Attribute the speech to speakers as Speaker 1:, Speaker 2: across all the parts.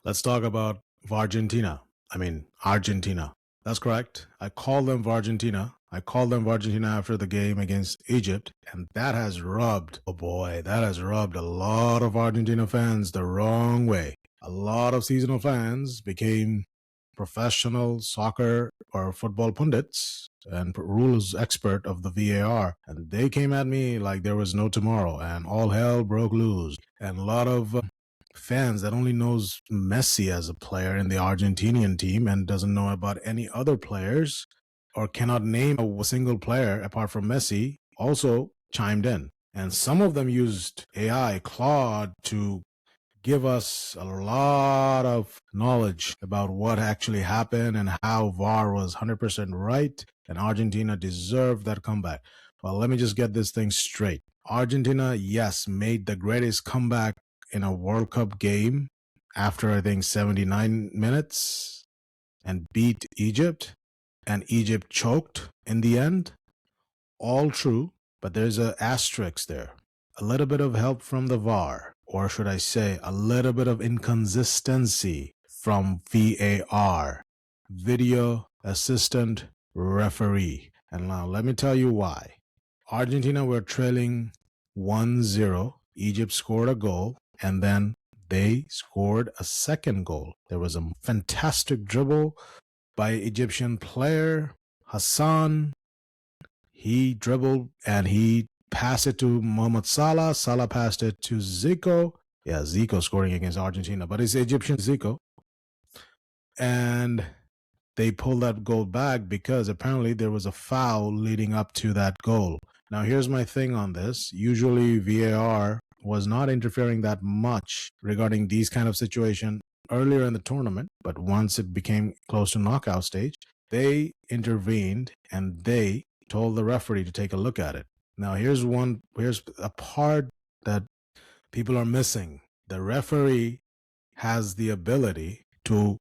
Speaker 1: Let's talk about Argentina. Argentina. That's correct. I call them Argentina. I called them Argentina after the game against Egypt, and that has rubbed, oh boy, that has rubbed a lot of Argentina fans the wrong way. A lot of seasonal fans became professional soccer or football pundits and rules expert of the VAR, and they came at me like there was no tomorrow, and all hell broke loose. And a lot of fans that only knows Messi as a player in the Argentinian team and doesn't know about any other players or cannot name a single player apart from Messi also chimed in. And some of them used AI, Claude, to give us a lot of knowledge about what actually happened and how VAR was 100% right and Argentina deserved that comeback. Well, let me just get this thing straight. Argentina, yes, made the greatest comeback in a World Cup game after I think 79 minutes and beat Egypt, and Egypt choked in the end. All true, but there's an asterisk there. A little bit of help from the VAR, or should I say, a little bit of inconsistency from VAR, video assistant referee. And now let me tell you why. Argentina were trailing 1-0. Egypt scored a goal, and then they scored a second goal. There was a fantastic dribble by Egyptian player Hassan. He dribbled and he passed it to Mohamed Salah. Salah passed it to Zico. Yeah, Zico scoring against Argentina, but it's Egyptian Zico. And they pulled that goal back because apparently there was a foul leading up to that goal. Now, here's my thing on this. Usually VAR was not interfering that much regarding these kind of situation earlier in the tournament, but once it became close to knockout stage, they intervened and they told the referee to take a look at it. Now, here's a part that people are missing. The referee has the ability to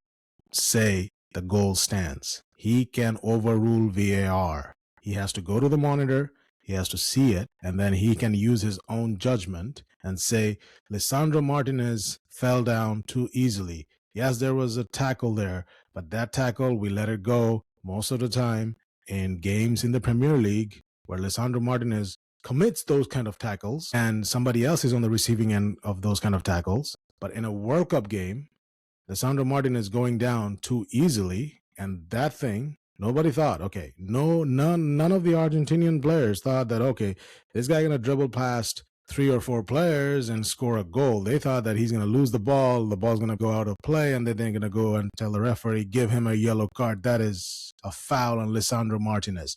Speaker 1: say the goal stands. He can overrule VAR. He has to go to the monitor, he has to see it, and then he can use his own judgment and say, Lisandro Martinez fell down too easily. Yes, there was a tackle there, but that tackle, we let it go most of the time in games in the Premier League where Lisandro Martinez commits those kind of tackles and somebody else is on the receiving end of those kind of tackles. But in a World Cup game, Lisandro Martinez going down too easily, and that thing, nobody thought, okay, none of the Argentinian players thought that, okay, this guy gonna dribble past 3 or 4 players and score a goal. They thought that he's gonna lose the ball's gonna go out of play, and then they're gonna go and tell the referee, give him a yellow card. That is a foul on Lisandro Martinez.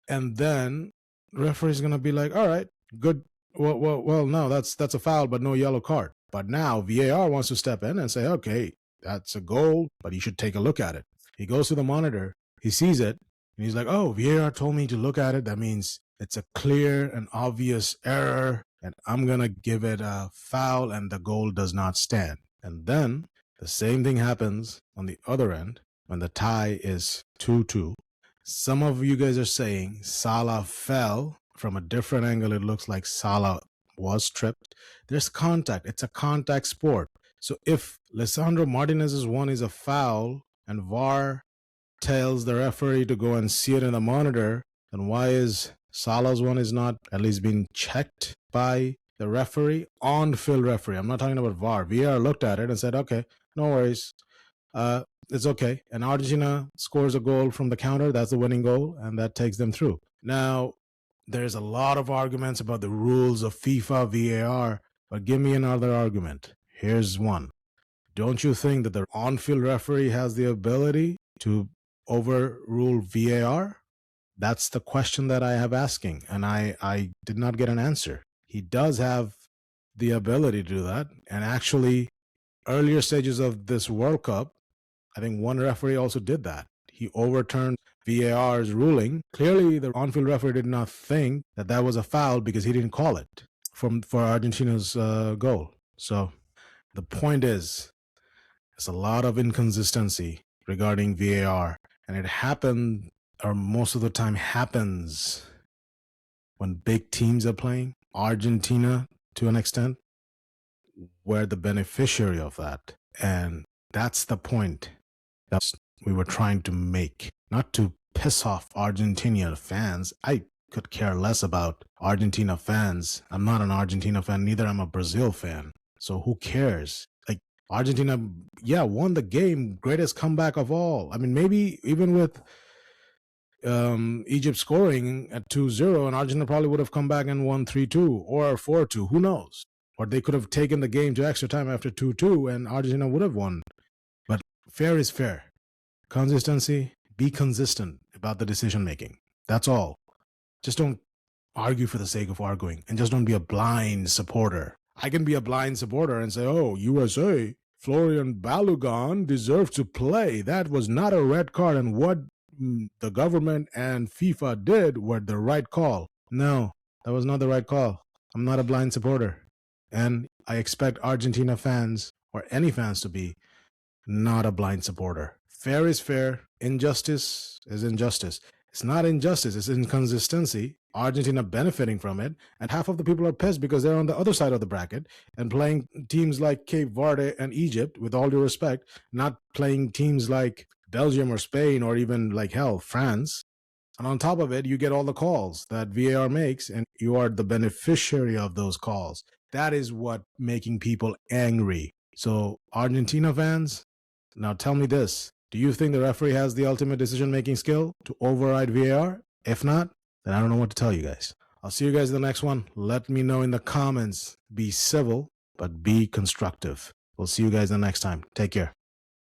Speaker 1: And then the referee's gonna be like, all right, good. Well, no, that's a foul, but no yellow card. But now VAR wants to step in and say, okay, that's a goal, but you should take a look at it. He goes to the monitor, he sees it, and he's like, oh, VAR told me to look at it. That means it's a clear and obvious error, and I'm going to give it a foul, and the goal does not stand. And then the same thing happens on the other end when the tie is 2-2. Some of you guys are saying Salah fell from a different angle. It looks like Salah was tripped. There's contact. It's a contact sport. So if Lisandro Martinez's one is a foul and VAR tells the referee to go and see it in the monitor, then why is Salah's one is not at least being checked by the referee, on-field referee? I'm not talking about VAR. VAR looked at it and said, okay, no worries. It's okay. And Argentina scores a goal from the counter. That's the winning goal, and that takes them through. Now, there's a lot of arguments about the rules of FIFA, VAR, but give me another argument. Here's one. Don't you think that the on-field referee has the ability to overrule VAR? That's the question that I have asking, and I did not get an answer. He does have the ability to do that, and actually, earlier stages of this World Cup, I think one referee also did that. He overturned VAR's ruling. Clearly, the on-field referee did not think that that was a foul because he didn't call it for Argentina's goal. So the point is, there's a lot of inconsistency regarding VAR, and it happened, or most of the time happens, when big teams are playing. Argentina, to an extent, were the beneficiary of that. And That's the point that we were trying to make. Not to piss off Argentina fans. I could care less about Argentina fans. I'm not an Argentina fan, neither am a Brazil fan. So who cares? Like, Argentina, yeah, won the game, greatest comeback of all. I mean, maybe even with Egypt scoring at 2-0, and Argentina probably would have come back and won 3-2 or 4-2. Who knows? Or they could have taken the game to extra time after 2-2, and Argentina would have won. But fair is fair. Consistency, be consistent about the decision making. That's all. Just don't argue for the sake of arguing, and just don't be a blind supporter. I can be a blind supporter and say, oh, USA, Florian Balogun deserved to play. That was not a red card, and what the government and FIFA did were the right call. No, that was not the right call. I'm not a blind supporter. And I expect Argentina fans, or any fans, to be not a blind supporter. Fair is fair. Injustice is injustice. It's not injustice, it's inconsistency. Argentina benefiting from it, and half of the people are pissed because they're on the other side of the bracket and playing teams like Cape Verde and Egypt, with all due respect, not playing teams like Belgium or Spain or even, like, hell, France. And on top of it, you get all the calls that VAR makes, and you are the beneficiary of those calls. That is what making people angry. So, Argentina fans, now tell me this. Do you think the referee has the ultimate decision-making skill to override VAR? If not, then I don't know what to tell you guys. I'll see you guys in the next one. Let me know in the comments. Be civil, but be constructive. We'll see you guys the next time. Take care.